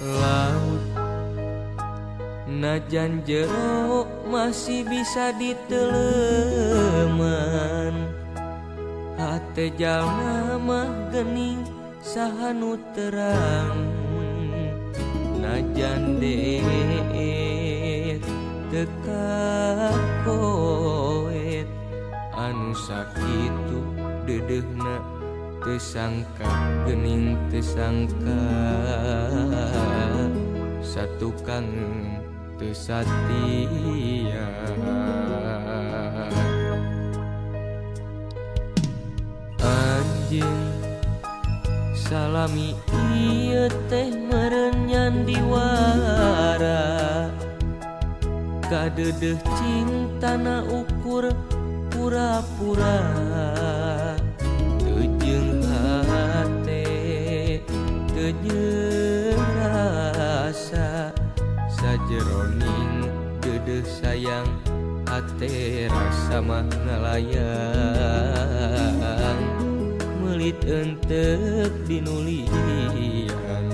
Laut najan jero masih bisa diteleman, hate jalma mah geuning saha nu terang. Najan deet teu kakoet anu sakitu deudeuhna teu sangka geuning teu sangka satukang teu satia. Anjeun salami ieu teh meureun nyandiwara, kadeudeuh cintana ukur pura-pura. Teu jeung hate teu jeung rasa, sajeroning deudeuh sayang hate rasa mah ngalayang, meuli enteuk dinulian.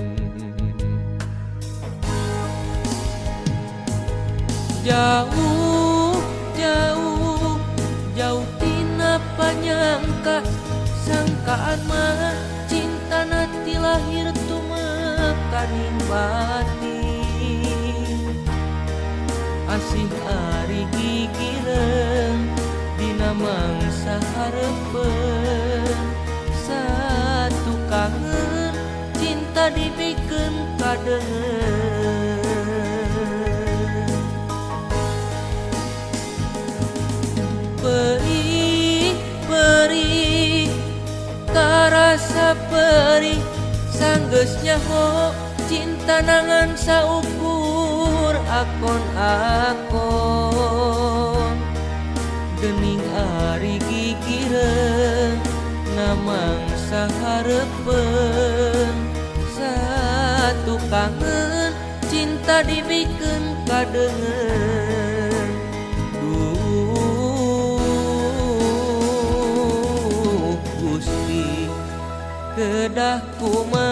Jauh, jauh, jauh tina panyangka, sangkaan mah cintana ti lahir tumekaning batin. Asih ari gigireun dina mangsa hareupeun, satu kangen cinta dibikeun kadeungeun. Perih, perih, karasa perih, sanggeus nyaho cinta nangan saukur akon-akon. Geuning ari gigireun namang sahareupeun, satu kangen cinta dibikeun kadeungeun. Duh Gusti kedah kumaha.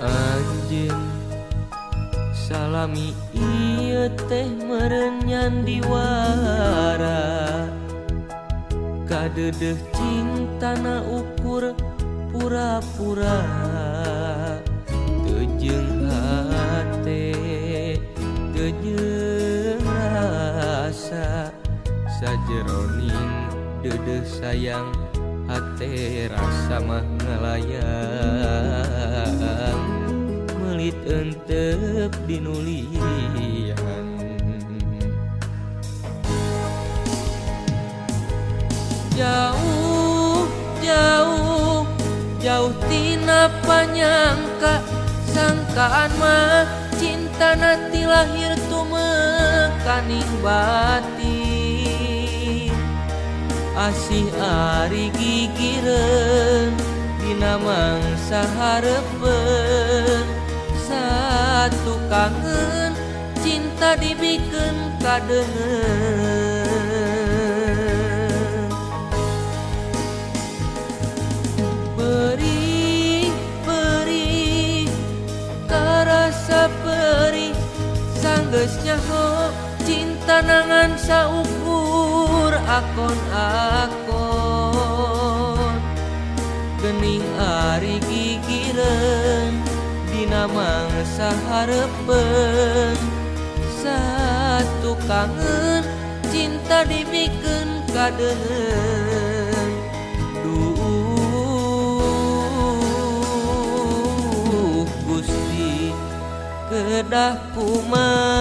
Anjeun salami ieu teh meureun nyandiwara, kadeudeuh cintana ukur pura-pura. Teu jeung hate teu jeung rasa, sajeroning deudeuh sayang hate rasa mah ngalayang, meuli enteuk dinulian. Jauh, jauh, jauh tina panyangka, sangkaan mah cintana ti lahir tumekaning batin. Asih ari gigireun dina mangsa hareupeun, satu kangen cinta dibikeun kadeungeun. Perih karasa perih sanggeus nyaho cinta nangan saukur akon-akon. Geuning ari gigireun dina mangsa hareupeun. Satu kangen cinta dibikeun kadeungeun. Duh Gusti kedah kumaha